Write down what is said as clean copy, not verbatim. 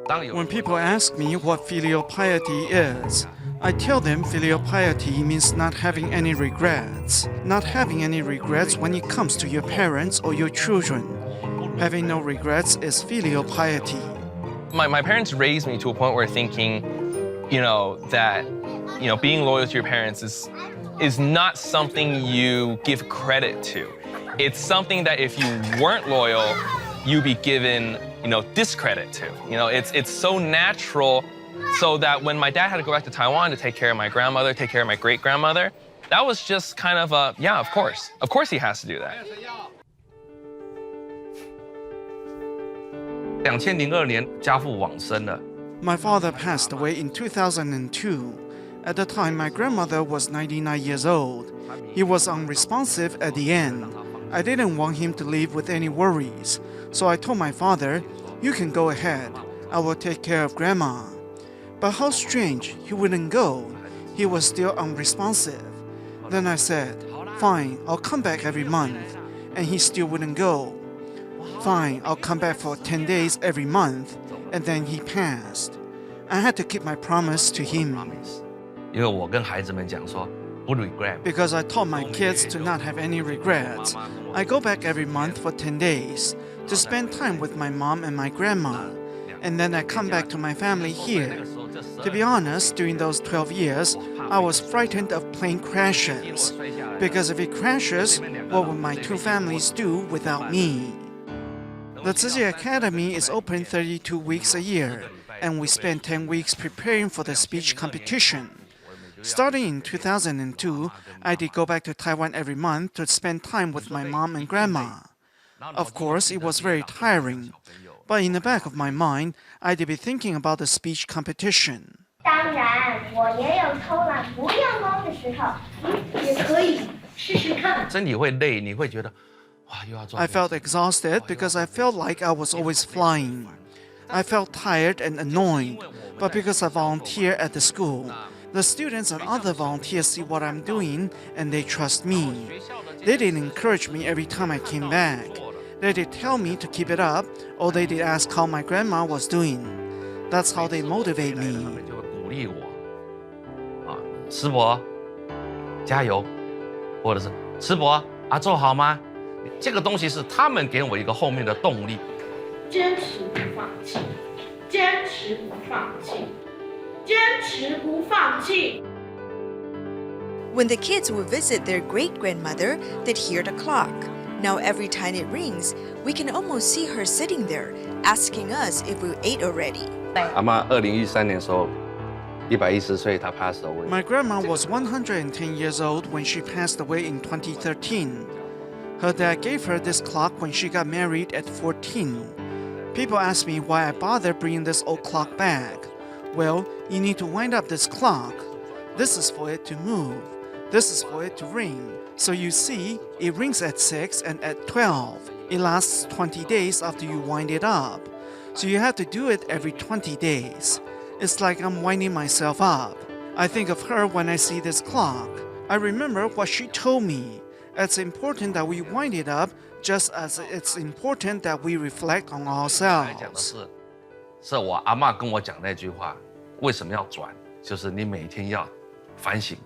When people ask me what filial piety is, I tell them filial piety means not having any regrets. Not having any regrets when it comes to your parents or your children. Having no regrets is filial piety. My parents raised me to a point where thinking, that, being loyal to your parents is not something you give credit to. It's something that if you weren't loyal, you'd be given, discredit to. It's so natural, so that when my dad had to go back to Taiwan to take care of my grandmother, take care of my great-grandmother, that was just kind of a, yeah, of course. Of course he has to do that. 2002年家父往生了。 My father passed away in 2002. At the time, my grandmother was 99 years old. He was unresponsive at the end. I didn't want him to leave with any worries, so I told my father, "You can go ahead. I will take care of Grandma." But how strange, he wouldn't go. He was still unresponsive. Then I said, "Fine, I'll come back every month." And he still wouldn't go. "Fine, I'll come back for 10 days every month." And then he passed. I had to keep my promise to him. 因为我跟孩子们讲说，不 regret。 Because I taught my kids to not have any regrets. I go back every month for 10 days to spend time with my mom and my grandma. And then I come back to my family here. To be honest, during those 12 years, I was frightened of plane crashes. Because if it crashes, what would my two families do without me? The Tzu Academy is open 32 weeks a year, and we spend 10 weeks preparing for the speech competition. Starting in 2002, I did go back to Taiwan every month to spend time with my mom and grandma. Of course, it was very tiring, but in the back of my mind, I did be thinking about the speech competition. 当然，我也有偷懒不用功的时候，也可以试试看。身体会累，你会觉得，哇，又要做。 I felt exhausted because I felt like I was always flying. I felt tired and annoyed, but because I volunteer at the school, the students and other volunteers see what I'm doing and they trust me. They did encourage me every time I came back. They did tell me to keep it up, or they did ask how my grandma was doing. That's how they motivate me. 就会鼓励我，啊，师伯，加油，或者是师伯啊，做好吗？这个东西是他们给我一个后面的动力。坚持不放弃，坚持不放弃，坚持不放弃。 When the kids would visit their great-grandmother, they'd hear the clock. Now every time it rings, we can almost see her sitting there, asking us if we ate already. 阿妈2013年的时候，110岁，她 passed away。 My grandma was 110 years old when she passed away in 2013. Her dad gave her this clock when she got married at 14. People ask me why I bother bringing this old clock back. Well, you need to wind up this clock. This is for it to move. This is for it to ring. So you see, it rings at 6 and at 12. It lasts 20 days after you wind it up. So you have to do it every 20 days. It's like I'm winding myself up. I think of her when I see this clock. I remember what she told me. It's important that we wind it up just as it's important that we reflect on 来讲的 ourselves. 是我阿嬷跟我讲那句话，为什么要转？就是你每天要反省。